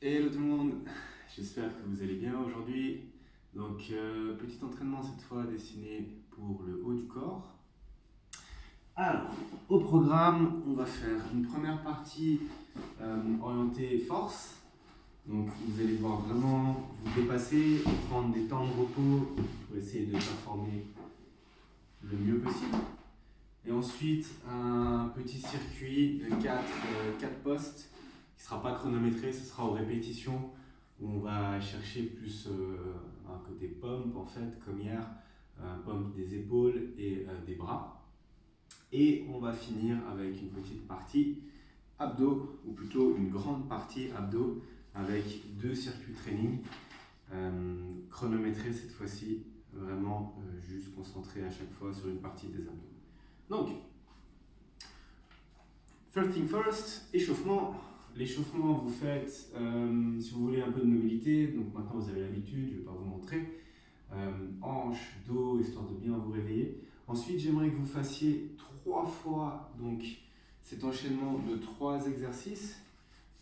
Hello tout le monde, j'espère que vous allez bien aujourd'hui. Donc petit entraînement cette fois dessiné pour le haut du corps. Alors, au programme, on va faire une première partie orientée force. Donc vous allez devoir vraiment vous dépasser, prendre des temps de repos pour essayer de performer le mieux possible. Et ensuite un petit circuit de 4 postes qui ne sera pas chronométré, ce sera aux répétitions où on va chercher plus un côté pump en fait, comme hier, pump des épaules et des bras. Et on va finir avec une petite partie abdos, ou plutôt une grande partie abdos avec 2 circuits training chronométrés cette fois-ci, vraiment juste concentré à chaque fois sur une partie des abdos. Donc, first thing first, échauffement. L'échauffement, vous faites, si vous voulez, un peu de mobilité. Donc maintenant, vous avez l'habitude, je ne vais pas vous montrer. Hanche, dos, histoire de bien vous réveiller. Ensuite, j'aimerais que vous fassiez 3 fois donc, cet enchaînement de 3 exercices.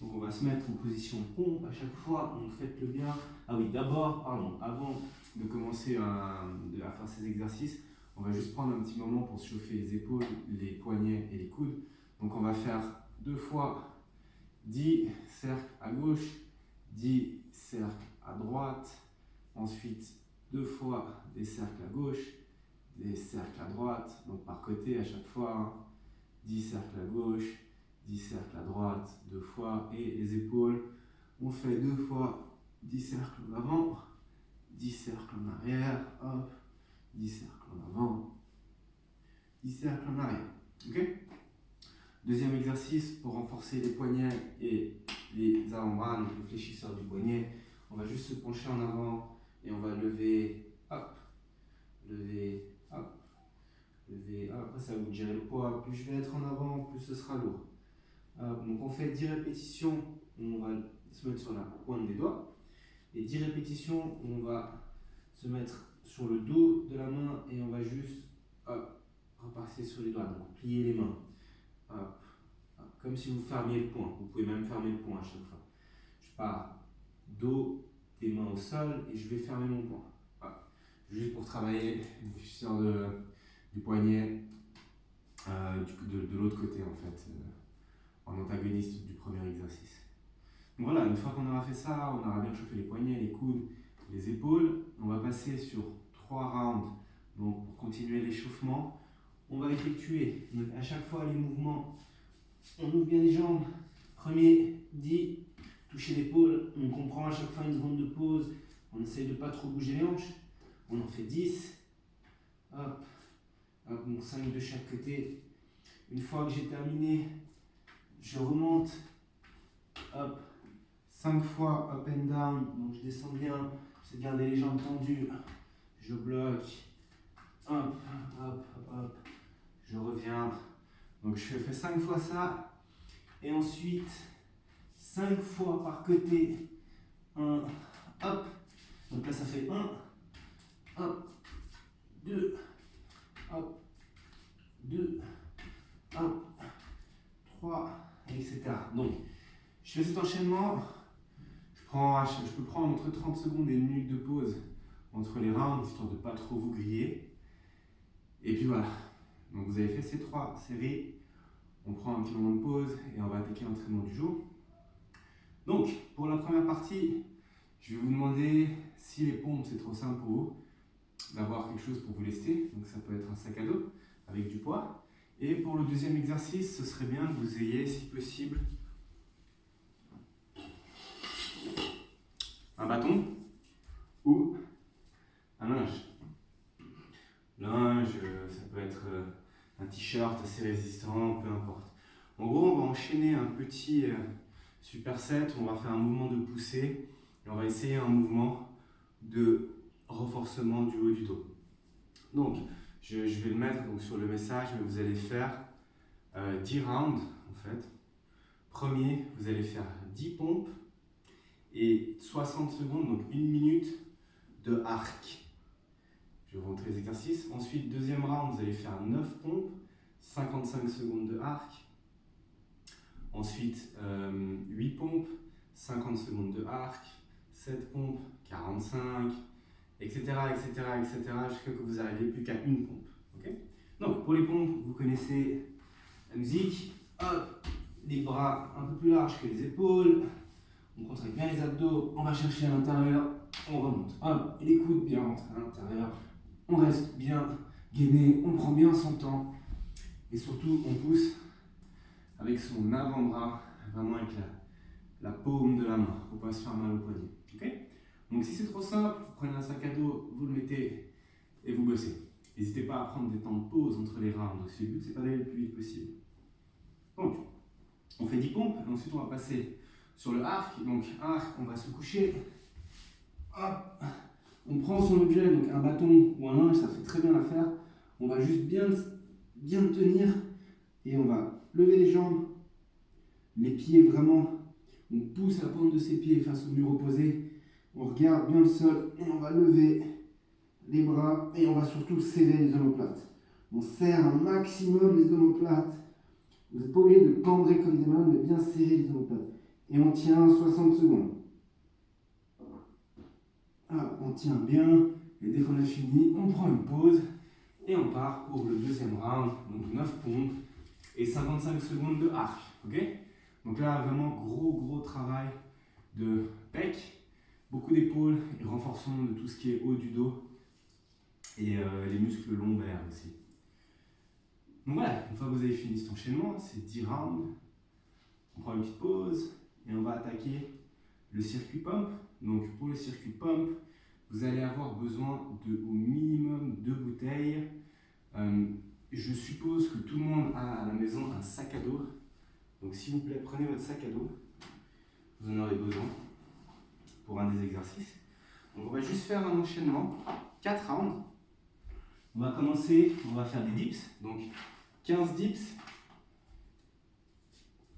Donc on va se mettre en position pompe à chaque fois. Donc faites-le bien. Ah oui, d'abord, pardon, avant de commencer à faire ces exercices, on va juste prendre un petit moment pour se chauffer les épaules, les poignets et les coudes. Donc on va faire 2 fois 10 cercles à gauche, 10 cercles à droite, ensuite 2 fois des cercles à gauche, des cercles à droite, donc par côté à chaque fois, 10 cercles à gauche, 10 cercles à droite, 2 fois, et les épaules, on fait 2 fois 10 cercles en avant, 10 cercles en arrière, hop, 10 cercles en avant, 10 cercles en arrière, ok? Deuxième exercice, pour renforcer les poignets et les avant-bras, donc le fléchisseur du poignet, on va juste se pencher en avant et on va lever, hop, lever, hop, lever, hop. Après ça va vous gérer le poids, plus je vais être en avant, plus ce sera lourd. Hop, donc on fait 10 répétitions, on va se mettre sur la pointe des doigts, et 10 répétitions, on va se mettre sur le dos de la main et on va juste, hop, repasser sur les doigts, donc plier les mains. Hop, hop, comme si vous fermiez le poing. Vous pouvez même fermer le poing à chaque fois. Je pars dos, des mains au sol et je vais fermer mon poing. Hop. Juste pour travailler le fléchisseur du poignet de l'autre côté en fait, en antagoniste du premier exercice. Donc voilà, une fois qu'on aura fait ça, on aura bien chauffé les poignets, les coudes, les épaules. On va passer sur 3 rounds. Donc pour continuer l'échauffement, on va effectuer donc à chaque fois les mouvements. On ouvre bien les jambes. Premier, 10, toucher l'épaule. On comprend à chaque fois une seconde de pause. On essaye de ne pas trop bouger les hanches. On en fait 10. Hop, hop, donc 5 de chaque côté. Une fois que j'ai terminé, je remonte. Hop, 5 fois up and down. Donc je descends bien. J'essaie de garder les jambes tendues. Je bloque. Hop, hop, hop. Je reviens. Donc je fais 5 fois ça. Et ensuite, 5 fois par côté. 1, hop. Donc là, ça fait 1, hop, 2, hop, 2, hop, 3, etc. Donc, je fais cet enchaînement. Je peux prendre entre 30 secondes et 1 minute de pause entre les rounds, histoire de ne pas trop vous griller. Et puis voilà. Donc vous avez fait ces 3 séries. On prend un petit moment de pause et on va attaquer l'entraînement du jour. Donc, pour la première partie, je vais vous demander si les pompes c'est trop simple pour vous, d'avoir quelque chose pour vous lester. Donc ça peut être un sac à dos avec du poids. Et pour le deuxième exercice, ce serait bien que vous ayez, si possible, un bâton ou un linge. Linge, ça peut être un t-shirt assez résistant, peu importe. En gros, on va enchaîner un petit superset, on va faire un mouvement de poussée et on va essayer un mouvement de renforcement du haut du dos. Donc, je vais le mettre donc, sur le message, mais vous allez faire 10 rounds en fait. Premier, vous allez faire 10 pompes et 60 secondes, donc 1 minute de arc. Je vais vous montrer les exercices. Ensuite, deuxième round, vous allez faire 9 pompes, 55 secondes de arc. Ensuite, 8 pompes, 50 secondes de arc, 7 pompes, 45, etc., etc., etc., jusqu'à que vous n'arriviez plus qu'à une pompe. Okay, donc, pour les pompes, vous connaissez la musique. Hop, les bras un peu plus larges que les épaules. On contracte bien les abdos, on va chercher à l'intérieur, on remonte. Hop, et les coudes bien rentrés à l'intérieur. On reste bien gainé, on prend bien son temps. Et surtout, on pousse avec son avant-bras, vraiment avec la paume de la main, pour ne pas se faire mal au poignet. Okay, donc si c'est trop simple, vous prenez un sac à dos, vous le mettez et vous bossez. N'hésitez pas à prendre des temps de pause entre les rounds. Donc, le but, c'est pas d'aller le plus vite possible. Donc, on fait 10 pompes, et ensuite on va passer sur le arc. Donc, arc, on va se coucher. Hop, on prend son objet, donc un bâton ou un linge, ça fait très bien l'affaire. On va juste bien tenir et on va lever les jambes, les pieds vraiment. On pousse la pointe de ses pieds face au mur opposé. On regarde bien le sol et on va lever les bras et on va surtout serrer les omoplates. On serre un maximum les omoplates. Vous n'êtes pas obligé de cambrer comme des mains, mais bien serrer les omoplates. Et on tient 60 secondes. Ah, on tient bien. Et dès qu'on a fini, on prend une pause et on part pour le deuxième round. Donc 9 pompes et 55 secondes de arc. Okay, donc là, vraiment gros travail de pec, beaucoup d'épaules et renforcement de tout ce qui est haut du dos et les muscles lombaires aussi. Donc voilà, une fois que vous avez fini cet enchaînement, c'est 10 rounds, on prend une petite pause et on va attaquer le circuit pump. Donc pour le circuit pump, vous allez avoir besoin de au minimum 2 bouteilles. Je suppose que tout le monde a à la maison un sac à dos. Donc s'il vous plaît, prenez votre sac à dos, vous en aurez besoin pour un des exercices. Donc on va juste faire un enchaînement, 4 rounds. On va commencer, on va faire des dips, donc 15 dips,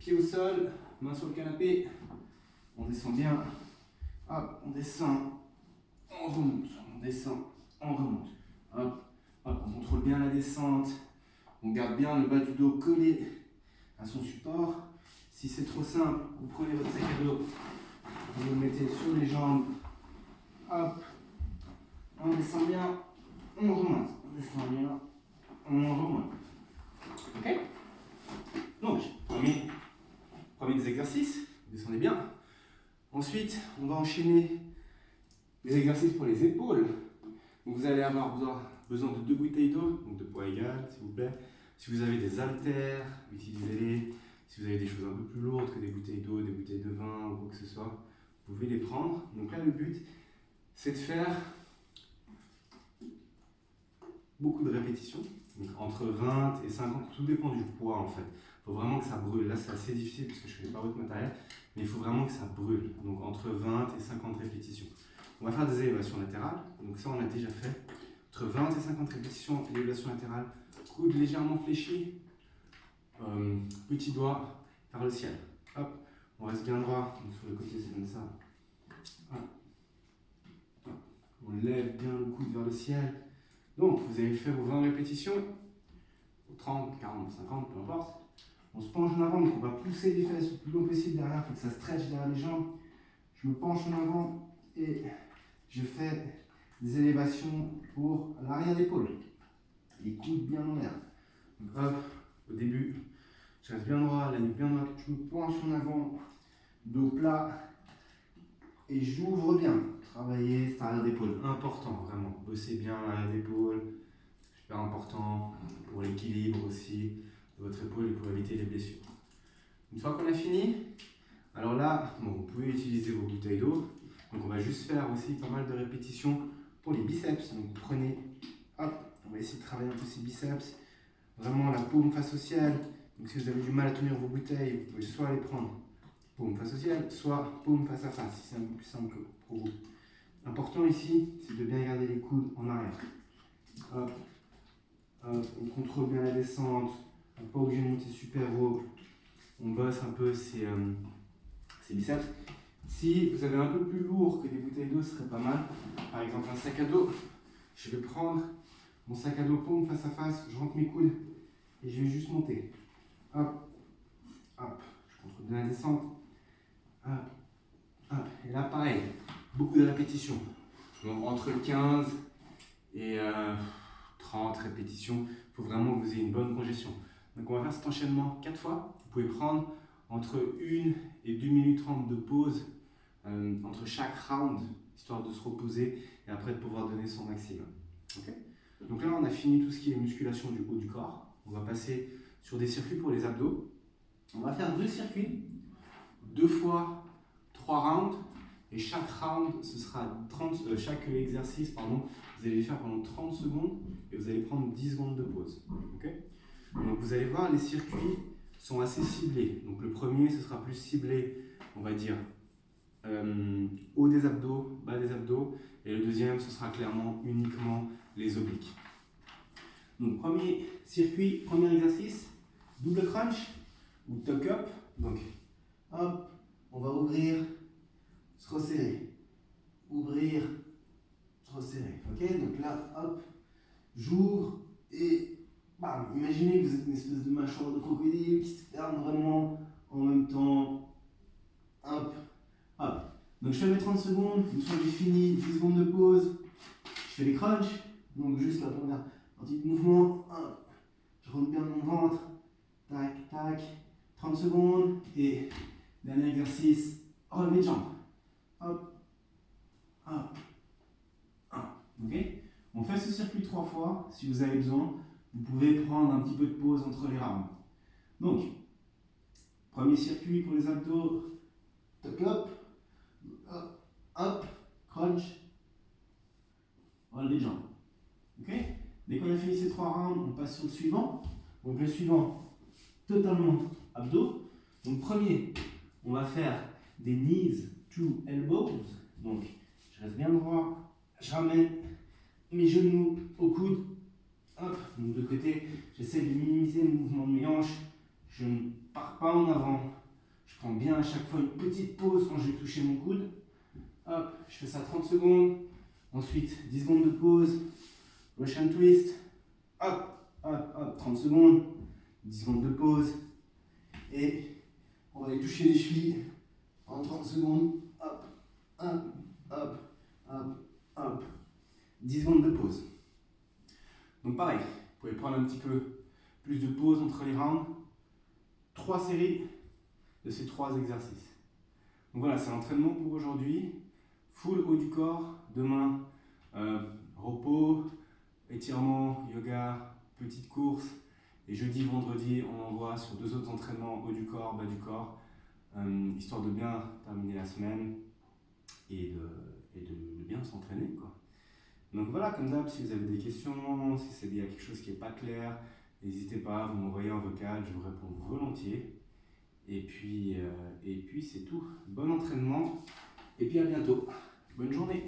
pied au sol, main sur le canapé, on descend bien, hop, on descend, on remonte, on descend, on remonte, hop, hop, on contrôle bien la descente, on garde bien le bas du dos collé à son support. Si c'est trop simple, vous prenez votre sac à dos, vous le mettez sur les jambes, hop, on descend bien, on remonte, on descend bien, on remonte. Ok? Donc, premier des exercices, vous descendez bien. Ensuite, on va enchaîner les exercices pour les épaules. Donc, vous allez avoir besoin de 2 bouteilles d'eau, donc de poids égal, s'il vous plaît. Si vous avez des haltères, utilisez-les. Si vous avez des choses un peu plus lourdes que des bouteilles d'eau, des bouteilles de vin ou quoi que ce soit, vous pouvez les prendre. Donc là, le but, c'est de faire beaucoup de répétitions, donc entre 20 et 50, tout dépend du poids en fait. Il faut vraiment que ça brûle. Là, c'est assez difficile parce que je ne connais pas votre matériel, mais il faut vraiment que ça brûle. Donc entre 20 et 50 répétitions. On va faire des élévations latérales, donc ça on a déjà fait. Entre 20 et 50 répétitions, élévation latérale, coude légèrement fléchi, petit doigt vers le ciel. Hop, on reste bien droit, donc sur le côté c'est comme ça. Hop. Hop. On lève bien le coude vers le ciel. Donc, vous avez fait vos 20 répétitions, 30, 40, 50, peu importe. On se penche en avant, donc on va pousser les fesses le plus long possible derrière, il faut que ça stretch derrière les jambes. Je me penche en avant et je fais des élévations pour l'arrière d'épaule. Les coudes bien en l'air. Donc hop, au début, je reste bien droit, la nuque bien droite, je me penche en avant, dos plat et j'ouvre bien. Travailler cet arrière d'épaule, important vraiment, bosser bien l'arrière d'épaule, super important pour l'équilibre aussi de votre épaule et pour éviter les blessures. Une fois qu'on a fini, alors là, bon, vous pouvez utiliser vos bouteilles d'eau, donc on va juste faire aussi pas mal de répétitions pour les biceps, donc vous prenez, hop, on va essayer de travailler un peu ces biceps, vraiment la paume face au ciel, donc si vous avez du mal à tenir vos bouteilles, vous pouvez soit les prendre paume face au ciel, soit paume face à face, si c'est un peu plus simple pour vous. Important ici, c'est de bien garder les coudes en arrière. Hop, hop, on contrôle bien la descente, on n'est pas obligé de monter super haut. On bosse un peu ces biceps. Si vous avez un peu plus lourd que des bouteilles d'eau, ce serait pas mal. Par exemple, un sac à dos. Je vais prendre mon sac à dos paume face à face, je rentre mes coudes et je vais juste monter. Hop, hop, je contrôle bien la descente. Hop, Et là, pareil, beaucoup de répétitions. Donc, entre 15 et 30 répétitions, il faut vraiment que vous ayez une bonne congestion. Donc, on va faire cet enchaînement 4 fois. Vous pouvez prendre entre 1 et 2 minutes 30 de pause entre chaque round, histoire de se reposer et après de pouvoir donner son maximum. Okay. Donc là, on a fini tout ce qui est musculation du haut du corps. On va passer sur des circuits pour les abdos. On va faire 2 circuits, 2 fois 3 rounds. Et chaque round, ce sera chaque exercice, pardon, vous allez les faire pendant 30 secondes et vous allez prendre 10 secondes de pause. Okay. Donc vous allez voir, les circuits sont assez ciblés. Donc le premier, ce sera plus ciblé, on va dire, haut des abdos, bas des abdos. Et le deuxième, ce sera clairement uniquement les obliques. Donc premier circuit, premier exercice, double crunch ou tuck up. Donc hop, on va ouvrir, se resserrer, ouvrir, se resserrer. Ok, donc là, hop, j'ouvre et bam. Imaginez que vous êtes une espèce de mâchoire de crocodile qui se ferme vraiment en même temps. Hop, hop. Donc je fais mes 30 secondes, une fois que j'ai fini, 10 secondes de pause, je fais les crunchs, donc juste la première partie de mouvement, hop, je rentre bien mon ventre, tac, tac, 30 secondes, et dernier exercice, relevé de jambes, hop, hop, hop, ok. On fait ce circuit 3 fois, si vous avez besoin, vous pouvez prendre un petit peu de pause entre les rounds. Donc, premier circuit pour les abdos, tuck up, hop, hop, crunch, relevé de jambes. Okay. Dès qu'on a fini ces 3 rounds, on passe sur le suivant. Donc le suivant, totalement abdos. Donc premier, on va faire des knees to elbows. Donc je reste bien droit, je ramène mes genoux au coude. Hop, donc de côté, j'essaie de minimiser le mouvement de mes hanches. Je ne pars pas en avant. Je prends bien à chaque fois une petite pause quand je vais toucher mon coude. Hop, je fais ça 30 secondes. Ensuite, 10 secondes de pause. Russian twist. Hop, hop, hop, 30 secondes. 10 secondes de pause. Et on va aller toucher les chevilles en 30 secondes. Hop, hop, hop, hop, hop. 10 secondes de pause. Donc pareil, vous pouvez prendre un petit peu plus de pause entre les rounds. 3 séries de ces 3 exercices. Donc voilà, c'est l'entraînement pour aujourd'hui. Full haut du corps. Demain, repos, étirement, yoga, petite course. Et jeudi, vendredi, on envoie sur 2 autres entraînements haut du corps, bas du corps, histoire de bien terminer la semaine et de bien s'entraîner, quoi. Donc voilà, comme d'hab, si vous avez des questions, si il y a quelque chose qui n'est pas clair, n'hésitez pas, vous m'envoyez un vocal, je vous réponds volontiers. Et puis c'est tout. Bon entraînement et puis à bientôt. Bonne journée.